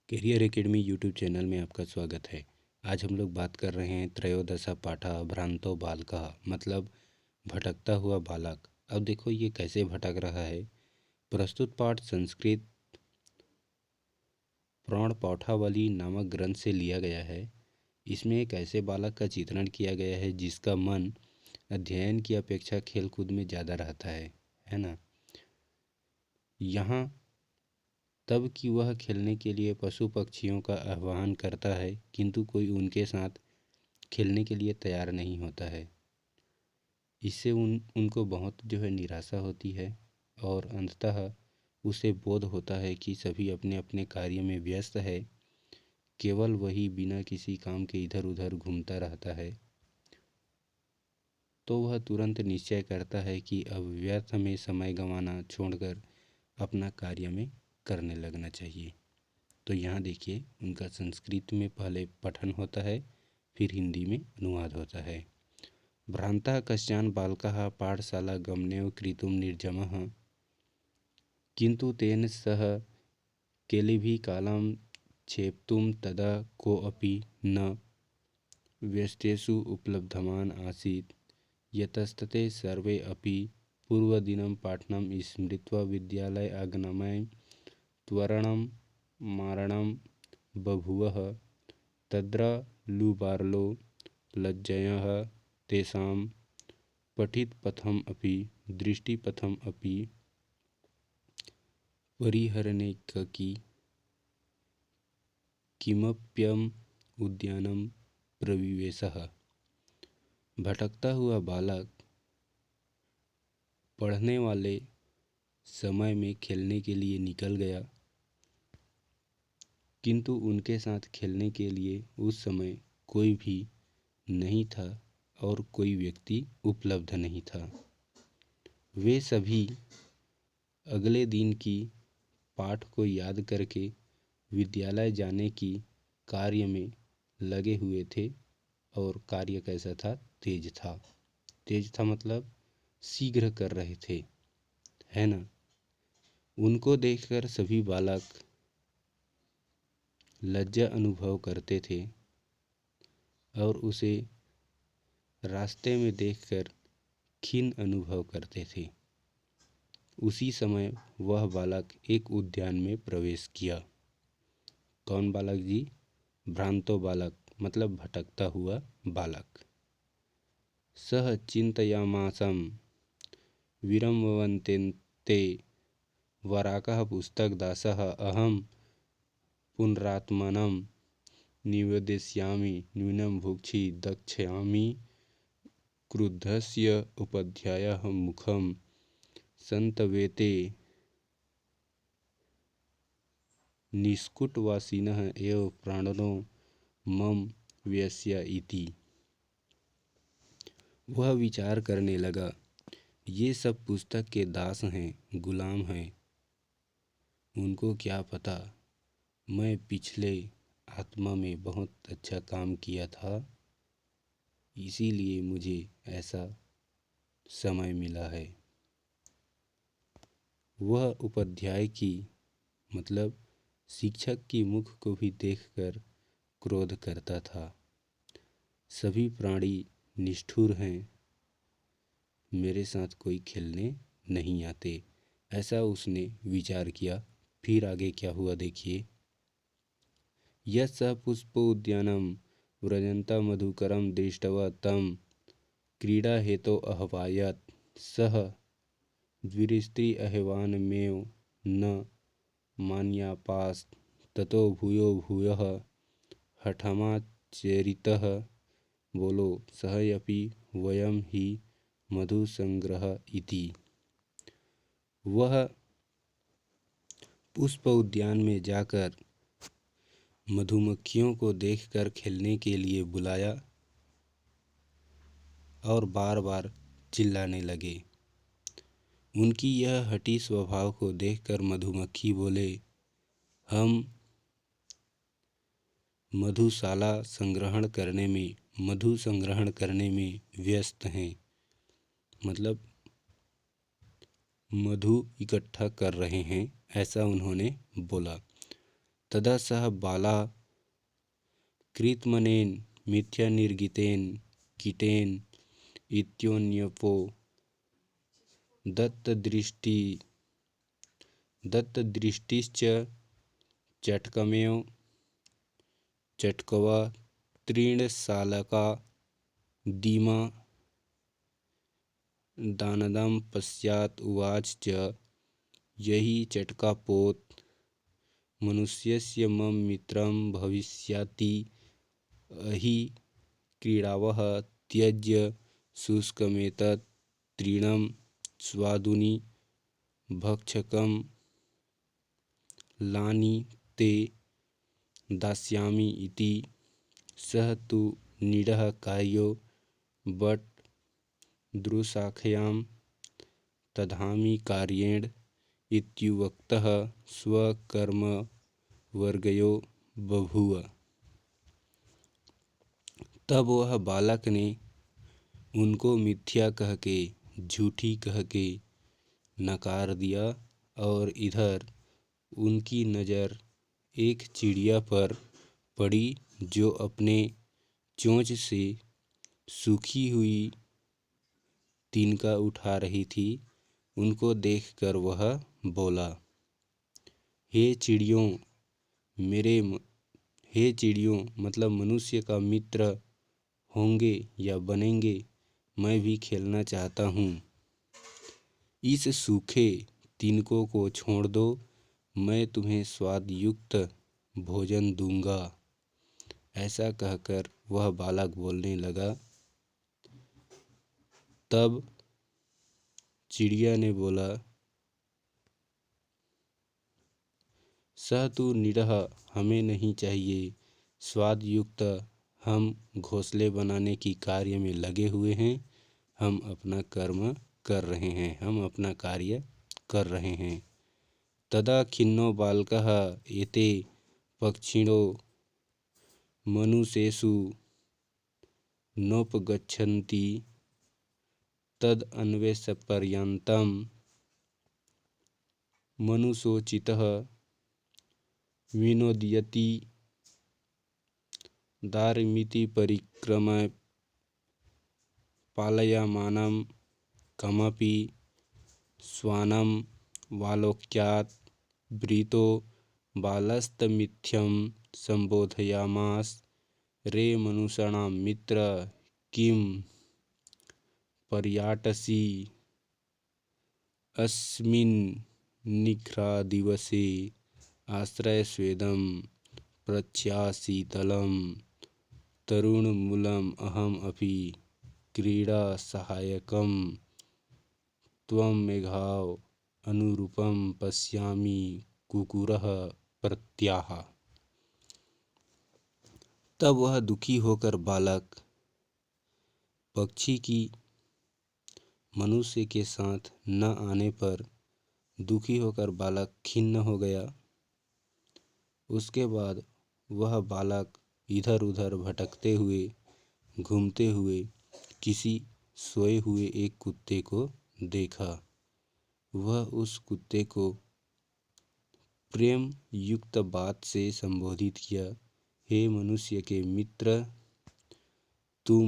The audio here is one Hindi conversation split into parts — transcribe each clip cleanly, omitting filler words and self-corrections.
करियर एकेडमी यूट्यूब चैनल में आपका स्वागत है। आज हम लोग बात कर रहे हैं त्रयोदशा पाठः भ्रांतो बालकः मतलब भटकता हुआ बालक। अब देखो ये कैसे भटक रहा है। प्रस्तुत पाठ संस्कृत पुराण पाठावली नामक ग्रंथ से लिया गया है। इसमें एक ऐसे बालक का चित्रण किया गया है जिसका मन अध्ययन की अपेक्षा खेलकूद में ज़्यादा रहता है ना। यहाँ तब कि वह खेलने के लिए पशु पक्षियों का आह्वान करता है, किंतु कोई उनके साथ खेलने के लिए तैयार नहीं होता है। इससे उनको बहुत जो है निराशा होती है और अंततः उसे बोध होता है कि सभी अपने अपने कार्य में व्यस्त है, केवल वही बिना किसी काम के इधर उधर घूमता रहता है। तो वह तुरंत निश्चय करता है कि अब व्यर्थ में समय गंवाना छोड़कर अपना कार्य में करने लगना चाहिए। तो यहाँ देखिए उनका संस्कृत में पहले पठन होता है, फिर हिंदी में अनुवाद होता है। भ्रान्तः कश्चन बालकः पाठशाला गमनेव कृतुं निर्जमः किन्तु तेन सह केलिभिः कालं क्षेप्तुं तदा कोऽपि न व्यस्तेषु उपलब्धवान् आसीत्। यतस्तते सर्वे अपि पूर्वदिनं पाठनं स्मृत्वा विद्यालये आगमने त्वरणं मारणं बभूवः। तत्र लुबार्लो लज्जयः तेषां पठितपथम् अपि दृष्टिपथम् अपि परिहरणैककी किमप्यम् उद्यानं प्रविवेशः। भटकता हुआ बालक पढ़ने वाले समय में खेलने के लिए निकल गया, किंतु उनके साथ खेलने के लिए उस समय कोई भी नहीं था और कोई व्यक्ति उपलब्ध नहीं था। वे सभी अगले दिन की पाठ को याद करके विद्यालय जाने की कार्य में लगे हुए थे। और कार्य कैसा था? तेज था। तेज था मतलब शीघ्र कर रहे थे, है ना। उनको देखकर सभी बालक लज्जा अनुभव करते थे और उसे रास्ते में देखकर खीन अनुभव करते थे। उसी समय वह बालक एक उद्यान में प्रवेश किया। कौन बालक जी? भ्रांतो बालक मतलब भटकता हुआ बालक। सह चिंतयामासं विरमवन्ते वराकः पुस्तकदासः अहं पुनरात्मानं निवेदयिष्यामि न्यूनं भुक्षि दक्षयामि क्रुद्धस्य उपाध्यायः मुखं संतवेते निष्कुटवासिनः एव प्राणनो मम व्यस्या इति। वह विचार करने लगा, ये सब पुस्तक के दास हैं, गुलाम हैं। उनको क्या पता मैं पिछले आत्मा में बहुत अच्छा काम किया था, इसीलिए मुझे ऐसा समय मिला है। वह उपाध्याय की मतलब शिक्षक की मुख को भी देखकर क्रोध करता था। सभी प्राणी निष्ठुर हैं, मेरे साथ कोई खेलने नहीं आते, ऐसा उसने विचार किया। फिर आगे क्या हुआ देखिए। यस्य पुष्पोद्यानं व्रजन्तं मधुकरं दृष्ट्वा तं क्रीडाहेतोः आह्वयत् सः द्विस्त्री आह्वानमेव न मान्यापास। ततो भूयो भूयः हठमाचरितः बोलो सहयपि वयम ही मधुसंग्रह इति। वह पुष्प उद्यान में जाकर मधुमक्खियों को देखकर खेलने के लिए बुलाया और बार बार चिल्लाने लगे। उनकी यह हठी स्वभाव को देखकर मधुमक्खी बोले, हम मधु संग्रहण करने में व्यस्त हैं, मतलब मधु इकट्ठा कर रहे हैं, ऐसा उन्होंने बोला। तदा सः बालः कृतमनेन मिथ्यानिर्गितेन कीटेन इत्योन्यपो दत्तदृष्टिश्च चटकमेव चटकवा तीक्ष्णशालका दीमा दानदं पश्चात् उवाच च यही चटकापोत मनुष्यस्य मम मित्रं भविष्यति अहि क्रीडावः त्यज्य शुष्कमेतत् तृणं स्वादुनि भक्षकं लानि ते दास्यामि इति। सः तु नीडः कार्यो बट दृशाख्यां दधामि कार्येण इत्युक्तः स्वकर्मवर्गयो बभूव। तब वह बालक ने उनको मिथ्या कह के, झूठी कह के नकार दिया और इधर उनकी नज़र एक चिड़िया पर पड़ी जो अपने चोंच से सूखी हुई तिनका उठा रही थी। उनको देखकर वह बोला, हे चिड़ियों हे चिड़ियों मतलब मनुष्य का मित्र होंगे या बनेंगे, मैं भी खेलना चाहता हूँ। इस सूखे तिनकों को छोड़ दो, मैं तुम्हें स्वादयुक्त भोजन दूंगा। ऐसा कहकर वह बालक बोलने लगा। तब चिड़िया ने बोला, सह तू निडह, हमें नहीं चाहिए स्वादयुक्त, हम घोंसले बनाने की कार्य में लगे हुए हैं, हम अपना कर्म कर रहे हैं, हम अपना कार्य कर रहे हैं। तदा खिन्नो बालकः एते पक्षिणो मनुषेषु नोपगच्छन्ति तद अन्वेषपर्यन्तं मनुषोचितः विनोदयति दारमिति परिक्रम्य पालयमानं कमपि श्वानं वालोक्यात् वृतो बालस्तमित्थं सम्बोधयामास। रे मनुष्याणां मित्र, किं पर्याटसि अस्मिन् निघ्रादिवसे आश्रयस्वेदं प्रच्छाशीतलं तरुणमूलम् अहम् अपि क्रीडासहायकं त्वं मेघाव अनुरूपं पश्यामि कुक्कुरः प्रत्याह। तब वह दुखी होकर बालक पक्षी की मनुष्य के साथ न आने पर दुखी होकर बालक खिन्न हो गया। उसके बाद वह बालक इधर उधर भटकते हुए घूमते हुए किसी सोए हुए एक कुत्ते को देखा। वह उस कुत्ते को प्रेम युक्त बात से संबोधित किया, हे मनुष्य के मित्र, तुम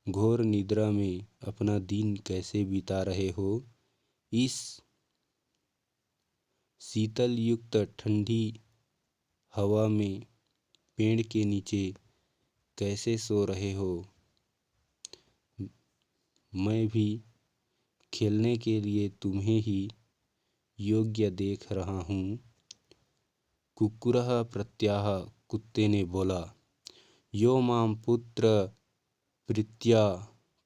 घोर निद्रा में अपना दिन कैसे बिता रहे हो? इस शीतल युक्त ठंडी हवा में पेड़ के नीचे कैसे सो रहे हो? मैं भी खेलने के लिए तुम्हें ही योग्य देख रहा हूँ। कुक्कुरः प्रत्याह, कुत्ते ने बोला, यो मां पुत्र प्रीत्या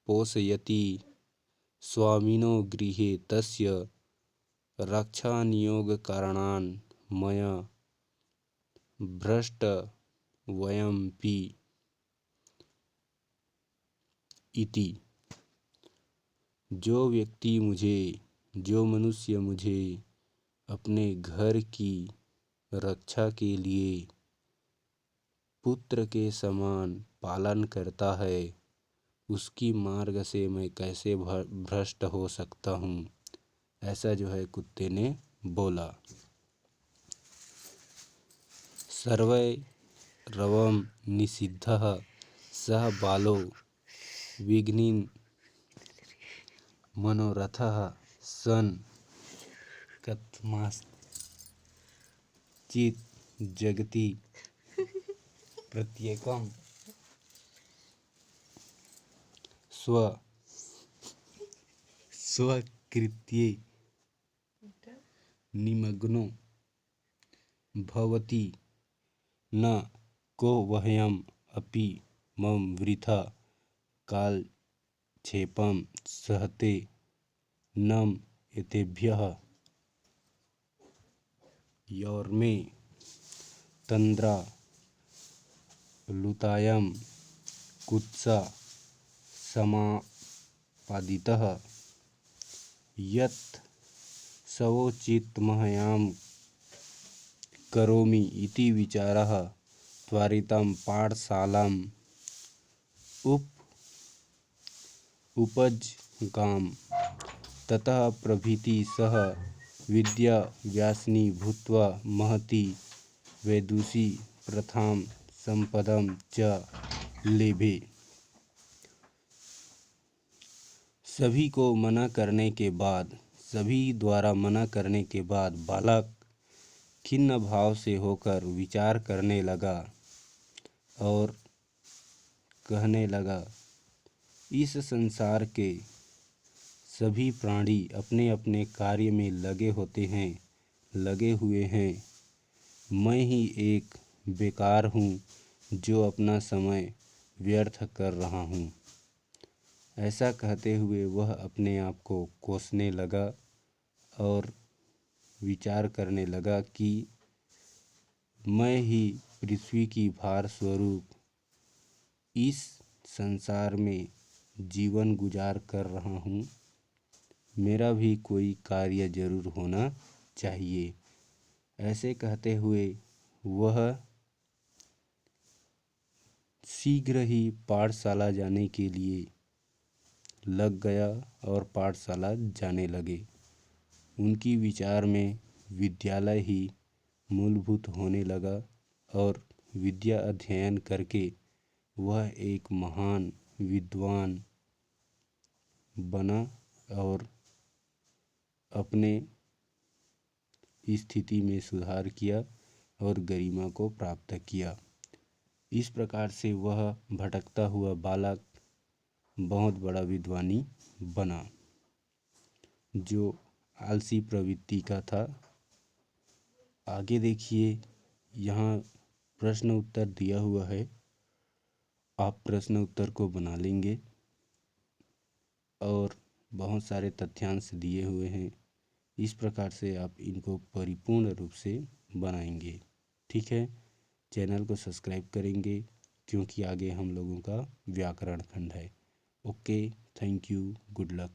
पोषयति स्वामिनो गृहे तस्य रक्षानियोगकारणान् मया भ्रष्टवयमपि इति। जो मनुष्य मुझे अपने घर की रक्षा के लिए पुत्र के समान पालन करता है, उसकी मार्ग से मैं कैसे भ्रष्ट हो सकता हूँ? ऐसा जो है कुत्ते ने बोला। सर्वै रवं निषिद्धः सः बालो विघ्निन् मनोरथः सन् कथमाश्चित् जगति प्रत्येकं स्वकृत्ये निमग्नो भवति न कोऽह्वयम् अपि मम वृथा कालक्षेपं सहते नम एतेभ्यः यौर्मे तन्द्रा लुतायं कुत्सा समापादितः यत् सवोचितमहं करोमि इति विचारः त्वरितं पाठशालाम् उपजगाम ततः प्रभृति सह विद्याव्यसनी भूत्वा महती वैदुषी प्रथां संपदं च लेभे। सभी द्वारा मना करने के बाद बालक खिन्न भाव से होकर विचार करने लगा और कहने लगा, इस संसार के सभी प्राणी अपने अपने कार्य में लगे हुए हैं। मैं ही एक बेकार हूँ जो अपना समय व्यर्थ कर रहा हूँ। ऐसा कहते हुए वह अपने आप को कोसने लगा और विचार करने लगा कि मैं ही पृथ्वी की भार स्वरूप इस संसार में जीवन गुजार कर रहा हूँ। मेरा भी कोई कार्य जरूर होना चाहिए। ऐसे कहते हुए वह शीघ्र ही पाठशाला जाने के लिए लग गया और पाठशाला जाने लगे। उनकी विचार में विद्यालय ही मूलभूत होने लगा और विद्या अध्ययन करके वह एक महान विद्वान बना और अपने स्थिति में सुधार किया और गरिमा को प्राप्त किया। इस प्रकार से वह भटकता हुआ बालक बहुत बड़ा विद्वानी बना जो आलसी प्रवृत्ति का था। आगे देखिए, यहाँ प्रश्न उत्तर दिया हुआ है। आप प्रश्न उत्तर को बना लेंगे और बहुत सारे तथ्यांश दिए हुए हैं। इस प्रकार से आप इनको परिपूर्ण रूप से बनाएंगे। ठीक है, चैनल को सब्सक्राइब करेंगे क्योंकि आगे हम लोगों का व्याकरण खंड है। Okay, thank you, good luck.